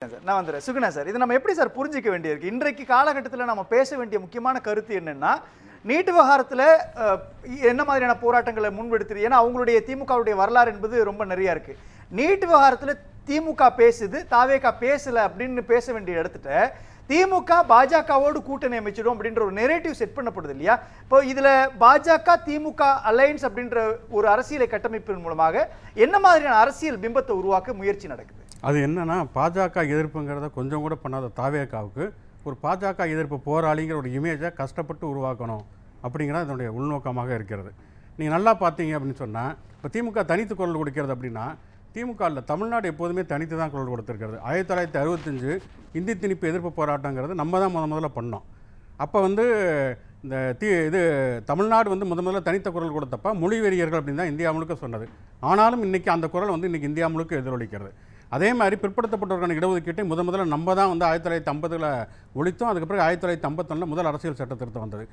நான் வந்துடுறேன் சுகுணா சார். இது நம்ம எப்படி சார் புரிஞ்சிக்க வேண்டியிருக்கு? இன்றைக்கு காலகட்டத்தில் நம்ம பேச வேண்டிய முக்கியமான கருத்து என்னன்னா, நீட் விவகாரத்தில் என்ன மாதிரியான போராட்டங்களை முன்வெடுத்துரு? ஏன்னா அவங்களுடைய திமுகவுடைய வரலாறு என்பது ரொம்ப நிறையா இருக்கு. நீட் விவகாரத்தில் திமுக பேசுது, தாவேகா பேசல அப்படின்னு பேச வேண்டிய இடத்துல திமுக பாஜகவோடு கூட்டணி அமைச்சிடும் அப்படின்ற ஒரு நெரேட்டிவ் செட் பண்ணப்படுது இல்லையா? இப்போ இதுல பாஜக திமுக அலையன்ஸ் அப்படின்ற ஒரு அரசியலை கட்டமைப்பின் மூலமாக என்ன மாதிரியான அரசியல் பிம்பத்தை உருவாக்க முயற்சி நடக்குது? அது என்னன்னா, பாஜக எதிர்ப்புங்கிறத கொஞ்சம் கூட பண்ணாத தாவேகாவுக்கு ஒரு பாஜக எதிர்ப்பு போராளிங்கிற ஒரு இமேஜை கஷ்டப்பட்டு உருவாக்கணும் அப்படிங்கிறது அதனுடைய உள்நோக்கமாக இருக்கிறது. நீங்கள் நல்லா பார்த்தீங்க அப்படின்னு சொன்னால், இப்போ திமுக தனித்து குரல் கொடுக்கிறது அப்படின்னா, திமுகவில் தமிழ்நாடு எப்போதுமே தனித்து தான் குரல் கொடுத்துருக்கிறது. 1965 இந்தி திணிப்பு எதிர்ப்பு போராட்டங்கிறது நம்ம தான் முதல்ல பண்ணோம். அப்போ இந்த இது தமிழ்நாடு முதல்ல தனித்த குரல் கொடுத்தப்ப மொழி வெறியர்கள் அப்படின்னு தான் இந்தியா முழுக்க சொன்னது. ஆனாலும் இன்றைக்கி அந்த குரல் இன்றைக்கி இந்தியா முழுக்க எதிரொலிக்கிறது. அதே மாதிரி பிற்படுத்தப்பட்டவர்கள் இடஒதுக்கீட்டை முதல்ல நம்ம தான் 1950 ஒழித்தோம். அதுக்கப்புறம் 1951 முதல் அரசியல் சட்ட திருத்தம் வந்தது.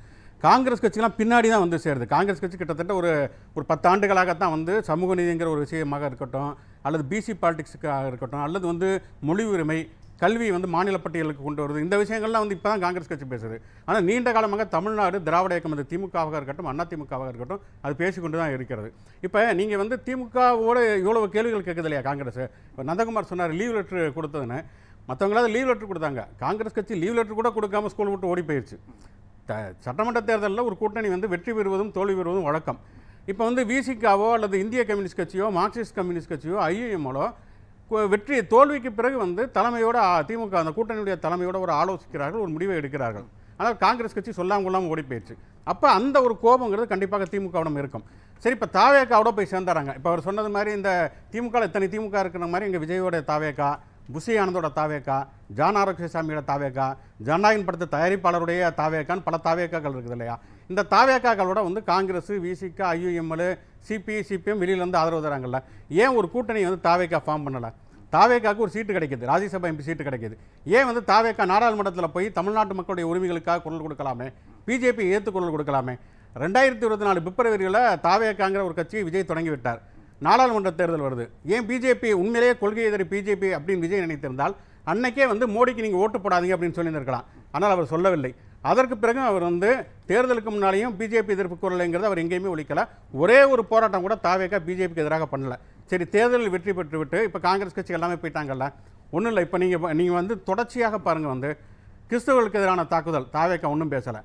காங்கிரஸ் கட்சிலாம் பின்னாடி தான் சேருது. காங்கிரஸ் கட்சி கிட்டத்தட்ட ஒரு 10 ஆண்டுகளாகத்தான் சமூக நீதிங்கிற ஒரு விஷயமாக இருக்கட்டும், அல்லது பிசி பாலிடிக்ஸுக்காக இருக்கட்டும், அல்லது மொழி உரிமை, கல்வி மாநில பட்டியலுக்கு கொண்டு வருது. இந்த விஷயங்கள்லாம் இப்போ தான் காங்கிரஸ் கட்சி பேசுது. ஆனால் நீண்ட காலமாக தமிழ்நாடு திராவிட இயக்கம் திமுகவாக இருக்கட்டும், அண்ணா திமுகவாக இருக்கட்டும், அது பேசிக்கொண்டு தான் இருக்கிறது. இப்போ நீங்கள் திமுகவோட இவ்வளவு கேள்விகள் கேட்குது இல்லையா காங்கிரஸ்? இப்போ நந்தகுமார் சொன்னார் லீவ் லெட்ரு கொடுத்ததுன்னு. மற்றவங்களாவது லீவ் லெட்ரு கொடுத்தாங்க, காங்கிரஸ் கட்சி லீவ் லெட்ரு கூட கொடுக்காம ஸ்கூல் விட்டு ஓடி போயிடுச்சு. சட்டமன்ற தேர்தலில் ஒரு கூட்டணி வெற்றி பெறுவதும் தோல்வி பெறுவதும் வழக்கம். இப்போ விசிகாவோ அல்லது இந்திய கம்யூனிஸ்ட் கட்சியோ மார்க்சிஸ்ட் கம்யூனிஸ்ட் கட்சியோ ஐயுஎம்ஓ வெற்றி தோல்விக்கு பிறகு தலைமையோட திமுக அந்த கூட்டணியுடைய தலைமையோட ஒரு ஆலோசிக்கிறார்கள், ஒரு முடிவை எடுக்கிறார்கள். ஆனால் காங்கிரஸ் கட்சி சொல்லாமல் கொள்ளாமல் ஓடி போயிடுச்சு. அப்போ அந்த ஒரு கோபங்கிறது கண்டிப்பாக திமுகவிடம் இருக்கும். சரி, இப்போ தாவேக்காவோட போய் சேர்ந்தாராங்க. இப்போ அவர் சொன்னது மாதிரி இந்த திமுக இத்தனை திமுக இருக்கிற மாதிரி இங்கே விஜயோட தாவேக்கா, புஷி ஆனந்தோட தாவேக்கா, ஜான் ஆரோக்கியசாமியோட தாவேக்கா, ஜனநாயகன் படத்தை தயாரிப்பாளருடைய தாவேக்கான்னு பல தாவேக்காக்கள் இருக்குது இல்லையா? இந்த தாவேக்காக்களோட காங்கிரஸ், விசிக, ஐயுஎம்எல், சிபிஎம் வெளியிலேருந்து ஆதரவு தராங்கல்ல. ஏன் ஒரு கூட்டணி தாவேக்கா ஃபார்ம் பண்ணலை? தாவேக்காவுக்கு ஒரு சீட்டு கிடைக்கிது, ராஜ்யசபா எம்பி சீட்டு கிடைக்கிது. ஏன் தாவேக்கா நாடாளுமன்றத்தில் போய் தமிழ்நாட்டு மக்களுடைய உரிமைகளுக்காக குரல் கொடுக்கலாமே, பிஜேபி ஏற்று குரல் கொடுக்கலாமே? 2024 பிப்ரவரியில் தாவேக்காங்கிற ஒரு கட்சியை விஜய் தொடங்கி விட்டார். நாடாளுமன்ற தேர்தல் வருது. ஏன் பிஜேபி உண்மையிலேயே கொள்கை எதிரி பிஜேபி அப்படின்னு விஜய் நினைத்திருந்தால் அன்னைக்கே மோடிக்கு நீங்கள் ஓட்டு போடாதீங்க அப்படின்னு சொல்லியிருக்கலாம். ஆனால் அவர் சொல்லவில்லை. அதற்கு பிறகு அவர் தேர்தலுக்கு முன்னாலேயும் பிஜேபி எதிர்ப்பு குரலைங்கிறது அவர் எங்கேயுமே ஒழிக்கல. ஒரே ஒரு போராட்டம் கூட தாவேக்கா பிஜேபிக்கு எதிராக பண்ணல. சரி, தேர்தலில் வெற்றி பெற்று விட்டு இப்போ காங்கிரஸ் கட்சி எல்லாமே போயிட்டாங்கல்ல. ஒன்றும் இல்லை. இப்போ நீங்கள் தொடர்ச்சியாக பாருங்கள், கிறிஸ்தவர்களுக்கு எதிரான தாக்குதல் தாவேக்கா ஒன்றும் பேசலை.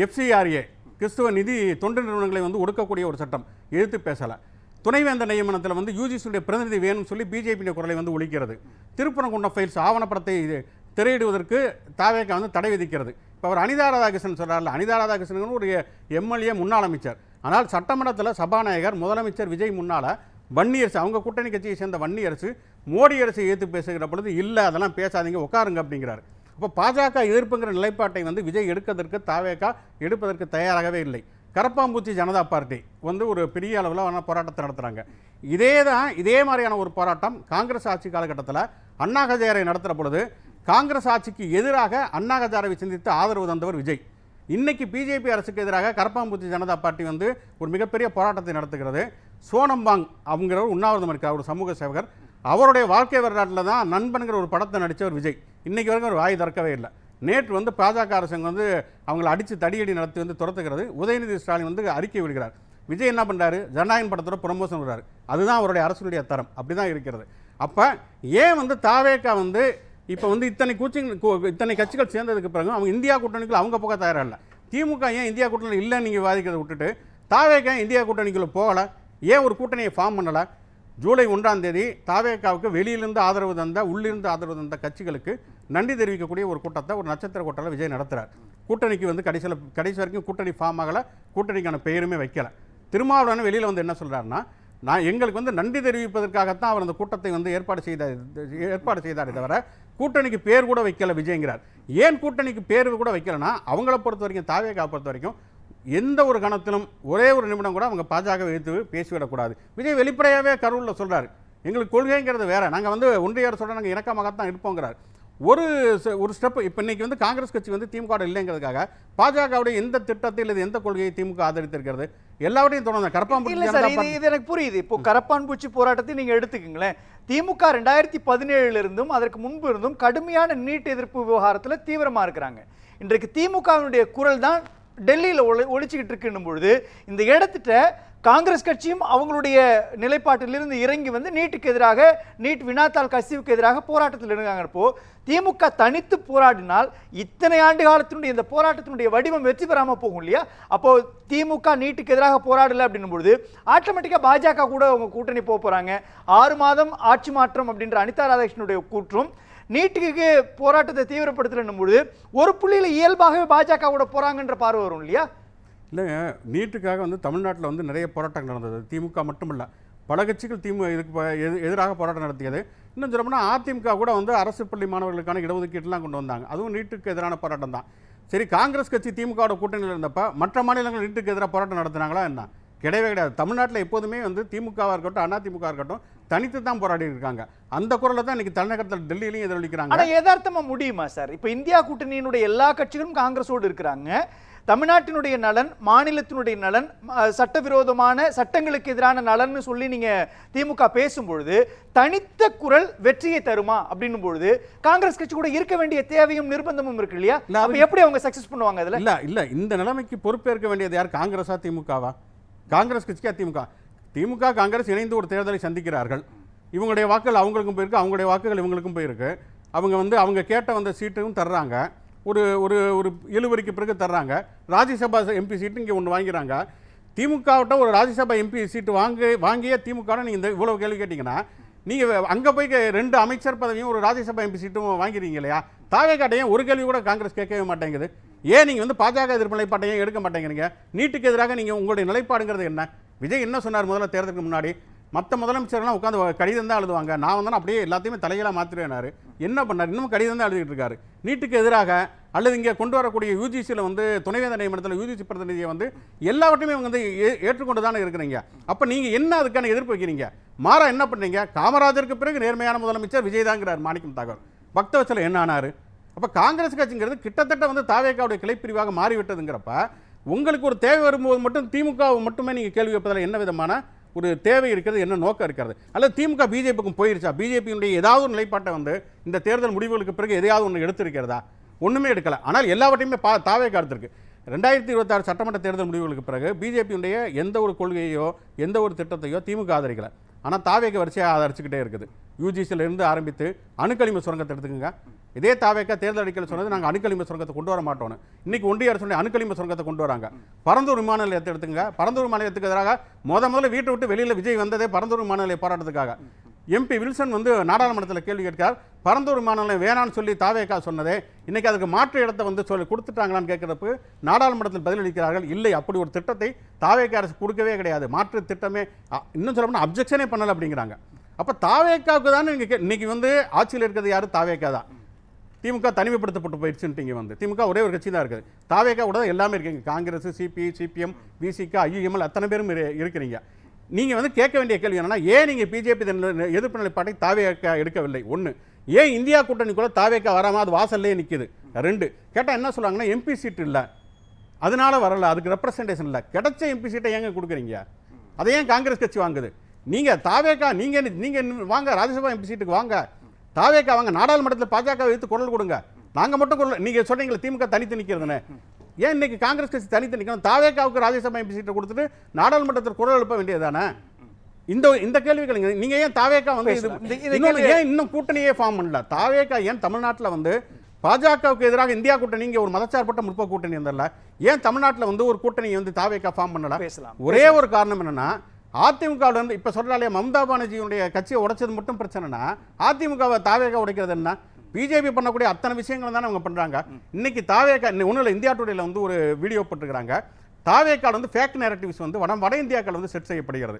FCRA கிறிஸ்துவ நிதி தொண்டு நிறுவனங்களை ஒடுக்கக்கூடிய ஒரு சட்டம் எதிர்த்து பேசலை. துணைவேந்தர் நியமனத்தில் யூஜிசியுடைய பிரதிநிதி வேணும்னு சொல்லி பிஜேபியுடைய குரலை ஒழிக்கிறது. திருப்பரங்குன்றம் ஃபைல்ஸ் ஆவணப்படத்தை திரையிடுவதற்கு தாவேக்கா தடை விதிக்கிறது. இப்போ அவர் அனிதா ராதாகிருஷ்ணன் சொல்கிறார்ல, அனிதா ராதாகிருஷ்ணன் ஒரு எம்எல்ஏ, முன்னாள் அமைச்சர். ஆனால் சட்டமன்றத்தில் சபாநாயகர், முதலமைச்சர் விஜய் முன்னால் வன்னியரசு, அவங்க கூட்டணி கட்சியை சேர்ந்த வன்னியரசு மோடி அரசை ஏற்று பேசுகிற பொழுது இல்லை அதெல்லாம் பேசாதீங்க உட்காருங்க அப்படிங்கிறார். அப்போ பாஜக எதிர்ப்புங்கிற நிலைப்பாட்டை விஜய் எடுக்கிறதற்கு தாவேக்கா எடுப்பதற்கு தயாராகவே இல்லை. கரப்பாம்பூச்சி ஜனதா பார்ட்டி ஒரு பெரிய அளவில் போராட்டத்தை நடத்துகிறாங்க. இதே மாதிரியான ஒரு போராட்டம் காங்கிரஸ் ஆட்சி காலகட்டத்தில் அண்ணா ஹஜாரை நடத்துகிற பொழுது காங்கிரஸ் ஆட்சிக்கு எதிராக அண்ணா ஹஜாரை சிந்தித்து ஆதரவு தந்தவர் விஜய். இன்னைக்கு பிஜேபி அரசுக்கு எதிராக கரப்பாம்பூச்சி ஜனதா பார்ட்டி ஒரு மிகப்பெரிய போராட்டத்தை நடத்துகிறது. சோனம்பாங் அவங்கிறவர் உண்ணாவிரதம் இருக்கிறார், ஒரு சமூக சேவகர். அவருடைய வாழ்க்கை வரலாற்றில் தான் நண்பன்கிற ஒரு படத்தை நடித்தவர் விஜய். இன்னைக்கு வரைக்கும் ஒரு வாய் திறக்கவே இல்லை. நேற்று பாஜக அரசாங்கம் அவங்களை அடித்து தடியடி நடத்தி துரத்துகிறது. உதயநிதி ஸ்டாலின் அறிக்கை விடுகிறார். விஜய் என்ன பண்ணுறாரு? ஜனநாயகன் படத்தோட ப்ரமோஷன் விடுறாரு. அதுதான் அவருடைய அரசுடைய தரம். அப்படி தான் இருக்கிறது. அப்போ ஏன் தாவேக்கா இப்போ இத்தனை கட்சிகள் சேர்ந்ததுக்கு பிறகு அவங்க இந்தியா கூட்டணிக்குள்ள அவங்க போக தயாராக இல்லை. திமுக ஏன் இந்தியா கூட்டணியில் இல்லைன்னு நீங்கள் வாதிக்கிறத விட்டுட்டு தாவேக்கா இந்தியா கூட்டணிக்குள்ளே போகலை? ஏன் ஒரு கூட்டணியை ஃபார்ம் பண்ணலை? ஜூலை 1ஆம் தேதி தாவேக்காவுக்கு வெளியிலிருந்து ஆதரவு தந்த, உள்ளிருந்து ஆதரவு தந்த கட்சிகளுக்கு நன்றி தெரிவிக்கக்கூடிய ஒரு கூட்டத்தை, ஒரு நட்சத்திர கூட்டத்தில் விஜய் நடத்துகிறார். கூட்டணிக்கு கடைசி வரைக்கும் கூட்டணி ஃபார்ம் ஆகலை, கூட்டணிக்கான பெயருமே வைக்கலை. திருமாவளவன் வெளியில் என்ன சொல்கிறாருன்னா, எங்களுக்கு நன்றி தெரிவிப்பதற்காகத்தான் அவர் அந்த கூட்டத்தை ஏற்பாடு செய்தாரே தவிர கூட்டணிக்கு பேர் கூட வைக்கல விஜய்ங்கிறார். ஏன் கூட்டணிக்கு பேர் கூட வைக்கலன்னா, அவங்கள பொறுத்த வரைக்கும், தாவேக்கா பொறுத்த வரைக்கும் எந்த ஒரு கணத்திலும் ஒரே ஒரு நிமிடம் கூட அவங்க பாஜக வைத்து பேசிவிடக்கூடாது. விஜய் வெளிப்படையாகவே கரூரில் சொல்கிறார், எங்களுக்கு கொள்கைங்கிறது வேறு, நாங்கள் ஒன்றிய அரசோட நாங்கள் இணக்கமாகத்தான் இருப்போங்கிறார். ஒரு ஸ்டெப் இப்போ இன்னைக்கு காங்கிரஸ் கட்சி திமுக இல்லைங்கிறதுக்காக பாஜகவுடைய எந்த திட்டத்தை இல்லை எந்த கொள்கையை திமுக ஆதரித்திருக்கிறது? எல்லாவற்றையும் தொடர்ந்து கரப்பான்பூச்சி இது எனக்கு புரியுது. இப்போ கரப்பான்பூச்சி போராட்டத்தை நீங்க எடுத்துக்கங்களேன். திமுக 2017 இருந்தும் அதற்கு முன்பு இருந்தும் கடுமையான நீட் எதிர்ப்பு விவகாரத்தில் தீவிரமா இருக்கிறாங்க. இன்றைக்கு திமுகவினுடைய குரல் தான் டெல்லியில் ஒழிச்சுக்கிட்டு இருக்குன்னும் பொழுது இந்த இடத்திட்ட காங்கிரஸ் கட்சியும் அவங்களுடைய நிலைப்பாட்டிலிருந்து இறங்கி வந்து நீட்டுக்கு எதிராக, நீட் வினாத்தாள் கசிவுக்கு எதிராக போராட்டத்தில் இருக்காங்கப்போ திமுக தனித்து போராடினால் இத்தனை ஆண்டு காலத்தினுடைய இந்த போராட்டத்தினுடைய வடிவம் வெற்றி பெறாமல் போகும் இல்லையா? அப்போ திமுக நீட்டுக்கு எதிராக போராடல அப்படின்னும் பொழுது ஆட்டோமேட்டிக்கா பாஜக கூட அவங்க கூட்டணி போறாங்க. 6 மாதம் ஆட்சி மாற்றம் அப்படின்ற அனிதா ராதாகிருஷ்ணனுடைய கூற்றும் நீட்டுக்கு போராட்டத்தை தீவிரப்படுத்தலன்னும் பொழுது ஒரு புள்ளியில் இயல்பாகவே பாஜக கூட போறாங்கன்ற பார்வை வரும் இல்லையா? இல்லைங்க, நீட்டுக்காக வந்து தமிழ்நாட்டில் வந்து நிறைய போராட்டங்கள் நடந்தது. திமுக மட்டும் இல்லை, பல கட்சிகள் இதுக்கு எதிராக போராட்டம் நடத்தியது. இன்னும் சொல்லப்போனால் அதிமுக கூட வந்து அரசு பள்ளி மாணவர்களுக்கான இடஒதுக்கீட்டுலாம் கொண்டு வந்தாங்க. அதுவும் நீட்டுக்கு எதிரான போராட்டம் தான். சரி, காங்கிரஸ் கட்சி திமுகவோட கூட்டணியில் இருந்தப்ப மற்ற மாநிலங்கள் நீட்டுக்கு எதிராக போராட்டம் நடத்தினாங்களா என்ன? கிடையவே கிடையாது. தமிழ்நாட்டில் எப்போதுமே வந்து திமுகவாக இருக்கட்டும் அதிமுக இருக்கட்டும் தனித்து தான் போராடி இருக்காங்க. அந்த குரலை தான் இன்னைக்கு தலைநகரத்தில் டெல்லியிலையும் எதிரொலிக்கிறாங்க. ஆனால் யதார்த்தமா முடியுமா சார்? இப்போ இந்தியா கூட்டணியினுடைய எல்லா கட்சிகளும் காங்கிரஸோடு இருக்கிறாங்க. தமிழ்நாட்டினுடைய நலன், மாநிலத்தினுடைய நலன், சட்டவிரோதமான சட்டங்களுக்கு எதிரான நலன்னு சொல்லி நீங்க திமுக பேசும்பொழுது தனித்த குரல் வெற்றியை தருமா அப்படின்னும் பொழுது காங்கிரஸ் கட்சி கூட இருக்க வேண்டிய தேவையும் நிர்பந்தமும் இருக்கு இல்லையா? அப்ப எப்படி அவங்க சக்சஸ் பண்ணுவாங்க அதுல? இல்ல இந்த நிலைமைக்கு பொறுப்பேற்க வேண்டியது யார்? காங்கிரஸா திமுகவா? காங்கிரஸ் கட்சிக்கா திமுக? திமுக காங்கிரஸ் இணைந்து ஒரு தேர்தலை சந்திக்கிறார்கள். இவங்களுடைய வாக்குகள் அவங்களுக்கும் போயிருக்கு, அவங்களுடைய வாக்குகள் இவங்களுக்கும் போயிருக்கு. அவங்க வந்து அவங்க கேட்ட வந்த சீட்டும் தர்றாங்க. ஒரு ஒரு ஒரு இழுவரிக்கு பிறகு தர்றாங்க. ராஜ்யசபா எம்பி சீட்டு இங்கே ஒன்று வாங்கிறாங்க. திமுகவிட்ட ஒரு ராஜ்யசபா எம்பி சீட்டு வாங்கிய திமுக நீங்கள் இந்த இவ்வளவு கேள்வி கேட்டிங்கன்னா நீங்கள் அங்கே போய் 2 அமைச்சர் பதவியும் ஒரு ராஜ்யசபா எம்பி சீட்டும் வாங்கிறீங்க இல்லையா? தாவேக்காட்டையும் ஒரு கேள்வி கூட காங்கிரஸ் கேட்கவே மாட்டேங்குது. ஏன் நீங்கள் வந்து பாஜக எதிர்ப்பு நிலைப்பாட்டையும் எடுக்க மாட்டேங்கிறீங்க? நீட்டுக்கு எதிராக நீங்கள் உங்களுடைய நிலைப்பாடுங்கிறது என்ன? விஜய் என்ன சொன்னார் முதல்ல தேர்தலுக்கு முன்னாடி? மற்ற முதலமைச்சர்லாம் உட்காந்து கடிதம் தான் எழுதுவாங்க, நான் வந்து அப்படியே எல்லாத்தையுமே தலையில மாத்திருவேனாரு. என்ன பண்ணார்? இன்னும் கடிதம் தான் எழுதிட்டு இருக்காரு. நீட்டுக்கு எதிராக அல்லது இங்கே கொண்டு வரக்கூடிய யூஜிசியில் வந்து துணைவேந்தர் நியமனத்தில் யூஜிசி பிரதிநிதியை வந்து எல்லாவற்றையுமே இவங்க வந்து ஏற்றுக்கொண்டு தானே இருக்கிறீங்க. அப்போ நீங்கள் என்ன அதுக்கான எதிர்ப்பு வைக்கிறீங்க? மாறா என்ன பண்ணுறீங்க? காமராஜருக்கு பிறகு நேர்மையான முதலமைச்சர் விஜய் தாங்கிறார் மாணிக்கம் தாகூர். பக்தவச்சலம் என்ன ஆனார்? அப்போ காங்கிரஸ் கட்சிங்கிறது கிட்டத்தட்ட வந்து தாவேக்காவுடைய கிளைப்பிரிவாக மாறிவிட்டதுங்கிறப்ப உங்களுக்கு ஒரு தேவை வரும்போது மட்டும் திமுக மட்டுமே நீங்கள் கேள்வி வைப்பதில் என்ன விதமான ஒரு தேவை இருக்கிறது, என்ன நோக்கம் இருக்கிறது? அல்லது திமுக பிஜேபிக்கும் போயிருச்சா? பிஜேபியுடைய ஏதாவது ஒரு நிலைப்பாட்டை வந்து இந்த தேர்தல் முடிவுகளுக்கு பிறகு எதையாவது ஒன்று எடுத்திருக்கிறதா? ஒன்றுமே எடுக்கலை. ஆனால் எல்லாவற்றையுமே தாவேக்கா எடுத்திருக்கு. 2026 சட்டமன்ற தேர்தல் முடிவுகளுக்கு பிறகு பிஜேபியுடைய எந்த ஒரு கொள்கையோ எந்த ஒரு திட்டத்தையோ திமுக ஆதரிக்கலை. ஆனால் தாவேக்கா வரிசையாக ஆதரிச்சுக்கிட்டே இருக்குது. யூஜிசியிலிருந்து ஆரம்பித்து அணுக்கழிவு சுரங்கத்தை எடுத்துக்கோங்க. இதே தாவேக்கா தேர்தல் அறிக்கையில் சொன்னது நாங்கள் அணுக்கழிவு சுரங்கத்தை கொண்டு வர மாட்டோம்னு. இன்னைக்கு ஒன்றிய அரசு அணுக்கழிவு சுரங்கத்தை கொண்டு வராங்க. பரந்தூர் விமான நிலையத்தை எடுத்துங்க. பரந்தூர் விமான நிலையத்துக்கு எதிராக முதல்ல வீட்டை விட்டு வெளியில் விஜய் வந்ததே பரந்தூர் விமான நிலைய போராட்டத்துக்காக. எம்பி வில்சன் வந்து நாடாளுமன்றத்தில் கேள்வி கேட்கிறார். பரந்தூர் விமான நிலையம் வேணான்னு சொல்லி தாவேக்கா சொன்னதே இன்னைக்கு அதுக்கு மாற்று இடத்தை வந்து சொல்லி கொடுத்துட்டாங்களான்னு கேட்கறதுக்கு நாடாளுமன்றத்தில் பதிலளிக்கிறார்கள். இல்லை, அப்படி ஒரு திட்டத்தை தாவேக்கா அரசு கொடுக்கவே கிடையாது. மாற்று திட்டமே இன்னும் சொல்லப்போனால் அப்ஜெக்ஷனே பண்ணலை அப்படிங்கிறாங்க. அப்போ தாவேக்காவுக்கு தானே இன்னைக்கு வந்து ஆட்சியில் இருக்கிறது யாரு? தாவேக்கா தான். திமுக தனிமைப்படுத்தப்பட்டு போயிடுச்சுன்ட்டு வந்து திமுக ஒரே ஒரு கட்சி தான் இருக்குது. தாவேக்கா கூட எல்லாமே இருக்கீங்க. காங்கிரஸ், சிபிஐ, சிபிஎம், விசிக, ஐயுஎம்எல் அத்தனை பேரும் இருக்கிறீங்க. நீங்கள் வந்து கேட்க வேண்டிய கேள்வி என்னன்னா, ஏன் நீங்கள் பிஜேபி எதிர்ப்பு நிலைப்பாட்டை தாவேக்கா எடுக்கவில்லை? ஒன்று, ஏன் இந்தியா கூட்டணிக்குள்ள தாவேக்கா வராமல் அது வாசல்லே நிற்குது? 2, கேட்டால் என்ன சொல்லுவாங்கன்னா எம்பி சீட் இல்லை, அதனால வரல, அதுக்கு ரெப்ரசன்டேஷன் இல்லை. கிடைச்ச எம்பி சீட்டை ஏங்க கொடுக்குறீங்க? அதை ஏன் காங்கிரஸ் கட்சி வாங்குது? நீங்கள் தாவேக்கா நீங்கள் வாங்க, ராஜ்யசபா எம்பி சீட்டுக்கு வாங்க, தாவேக்கா வாங்க, நாடாளுமன்றத்தில் பாஜக வைத்து குரல் கொடுங்க. நாங்கள் மட்டும் குரல், நீங்கள் சொன்னீங்களே திமுக தனித்து நிற்கிறதுன்னு, ஏன் இன்னைக்கு காங்கிரஸ் கட்சி தனித்து நிற்கணும்? தாவேக்காவுக்கு ராஜ்யசபா எம்பி சீட்டை கொடுத்துட்டு நாடாளுமன்றத்தில் குரல் எழுப்ப வேண்டியதானே? இந்த கேள்விகள் நீங்க ஏன் தாவேக்கா வந்து ஏன் இன்னும் கூட்டணியே ஃபார்ம் பண்ணல? தாவேக்கா ஏன் தமிழ்நாட்டில் வந்து பாஜகவுக்கு எதிராக இந்தியா கூட்டணி ஒரு மதச்சார்பற்ற முற்போக்கு கூட்டணி இருந்தல, ஏன் தமிழ்நாட்டில் வந்து ஒரு கூட்டணி வந்து தாவேக்கா ஃபார்ம் பண்ணல? ஒரே ஒரு காரணம் என்னன்னா, அதிமுக வந்து இப்ப சொல்றாலே மம்தா பானர்ஜியுடைய கட்சியை உடைச்சது மட்டும் பிரச்சனைனா, அதிமுகவை தாவேக்கா உடைக்கிறது என்ன? பிஜேபி பண்ணக்கூடிய அத்தனை விஷயங்கள் தானே அவங்க பண்றாங்க. இன்னைக்கு தாவேக்கா ஒன்றும் இந்தியா டுடேல வந்து ஒரு வீடியோ போட்டுருக்காங்க. தாவேக்கா வந்து ஃபேக் நேரட்டிவ்ஸ் வந்து வட இந்தியாக்கள் வந்து செட் செய்யப்படுகிறது.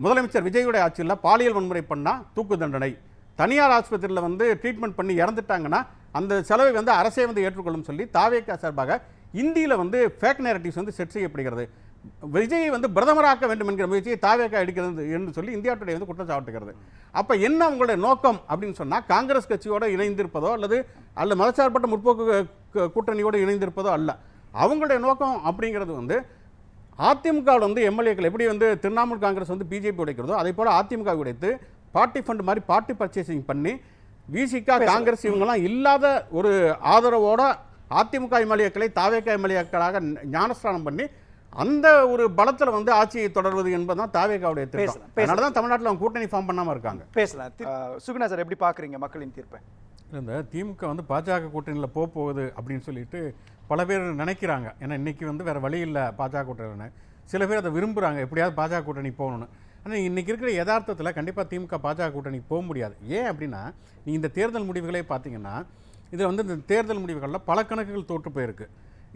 முதலமைச்சர் விஜயுடைய ஆட்சியில் பாலியல் வன்முறை பண்ணா தூக்கு தண்டனை, தனியார் ஆஸ்பத்திரியில் வந்து ட்ரீட்மெண்ட் பண்ணி இறந்துட்டாங்கன்னா அந்த செலவை வந்து அரசே வந்து ஏற்றுக்கொள்ளும் சொல்லி தாவேக்கா சார்பாக இந்தியில் வந்து ஃபேக் நேரட்டிவ்ஸ் வந்து செட் செய்யப்படுகிறது. விஜயை வந்து பிரதமராக்க வேண்டும் என்கிற முயற்சியை தாவேக்கா எடுக்கிறது என்று சொல்லி இந்தியா டுடே வந்து குற்றம் சாட்டுகிறது. அப்போ என்ன உங்களுடைய நோக்கம் அப்படின்னு சொன்னால், காங்கிரஸ் கட்சியோடு இணைந்திருப்பதோ அல்லது மதச்சார்பற்ற முற்போக்கு கூட்டணியோடு இணைந்திருப்பதோ அல்ல. அவங்களுடைய நோக்கம் அப்படிங்கிறது வந்து அதிமுக வந்து எம்எல்ஏக்கள் எப்படி வந்து திரிணாமுல் காங்கிரஸ் வந்து பிஜேபி உடைக்கிறதோ அதே போல அதிமுக உடைத்து பார்ட்டி ஃபண்ட் மாதிரி பார்ட்டி பர்ச்சேசிங் பண்ணி விசிகா காங்கிரஸ் இவங்கெல்லாம் இல்லாத ஒரு ஆதரவோட அதிமுக எம்எல்ஏக்களை தாவேக எம்எல்ஏக்களாக ஞானஸ்தானம் பண்ணி அந்த ஒரு பலத்துல வந்து ஆட்சியை தொடர்வது என்பதுதான் தாவேகாவுடைய திட்டம். அதனால தான் தமிழ்நாட்டில் அவங்க கூட்டணி ஃபார்ம் பண்ணாம இருக்காங்க. பேசலாம். சுகுணா சார், எப்படி பாக்குறீங்க மக்களின் தீர்ப்பை? இந்த திமுக வந்து பாஜக கூட்டணியில் போகுது அப்படின்னு சொல்லிட்டு பல பேர் நினைக்கிறாங்க. ஏன்னா இன்னைக்கு வந்து வேற வழி இல்லை பாஜக கூட்டணி. சில பேர் அதை விரும்புகிறாங்க, எப்படியாவது பாஜக கூட்டணி போகணும்னு. ஆனால் இன்னைக்கு இருக்கிற யதார்த்தத்தில் கண்டிப்பாக திமுக பாஜக கூட்டணி போக முடியாது. ஏன் அப்படின்னா, நீ இந்த தேர்தல் முடிவுகளே பார்த்தீங்கன்னா, இதில் வந்து இந்த தேர்தல் முடிவுகளில் பல கணக்குகள் தோற்று போயிருக்கு.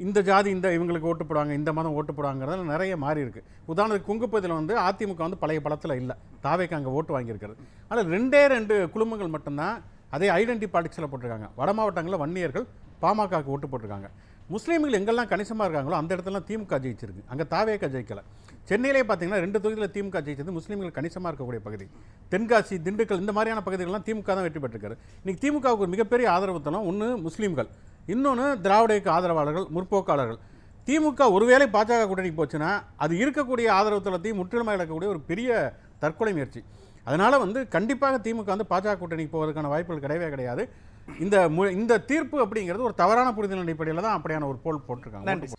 இந்த ஜாதி இந்த இவங்களுக்கு ஓட்டு போடுவாங்க, இந்த மதம் ஓட்டு போடுவாங்கிறதுல நிறைய மாறி இருக்கு. உதாரணத்துக்கு குங்குப்பதில் வந்து அதிமுக வந்து பழைய பலத்தில் இல்லை, தாவேக்கு அங்கே ஓட்டு வாங்கியிருக்கிறது. ஆனால் 2 குழுமங்கள் மட்டும்தான் அதே ஐடென்டி பாலிடிக்ஸில் போட்டிருக்காங்க. வட மாவட்டங்களில் வன்னியர்கள் பாமகவுக்கு ஓட்டு போட்டிருக்காங்க. முஸ்லீம்கள் எங்கெல்லாம் கணிசமாக இருக்காங்களோ அந்த இடத்துலாம் திமுக ஜெயிச்சிருக்கு, அங்கே தாவேக ஜெயிக்கலை. சென்னையிலே பார்த்தீங்கன்னா 2 தொகுதியில் திமுக ஜெயிச்சது முஸ்லீம்கள் கணிசமாக இருக்கக்கூடிய பகுதி. தென்காசி, திண்டுக்கல் இந்த மாதிரியான பகுதிகளெலாம் திமுக தான் வெற்றி பெற்றிருக்காரு. இன்றைக்கி திமுகவுக்கு ஒரு மிகப்பெரிய ஆதரவு தளம் ஒன்று முஸ்லீம்கள், இன்னொன்று திராவிட இயக்க ஆதரவாளர்கள், முற்போக்காளர்கள். திமுக ஒருவேளை பாஜக கூட்டணிக்கு போச்சுன்னா அது இருக்கக்கூடிய ஆதரவு தளத்தையும் முற்றிலுமாக இழக்கக்கூடிய ஒரு பெரிய தற்கொலை முயற்சி. அதனால் வந்து கண்டிப்பாக திமுக வந்து பாஜக கூட்டணிக்கு போவதற்கான வாய்ப்புகள் கிடையவே கிடையாது. இந்த தீர்ப்பு அப்படிங்கிறது ஒரு தவறான புரிதல் அடிப்படையில் தான் அப்படியான ஒரு போல் போட்டிருக்காங்க. நன்றி.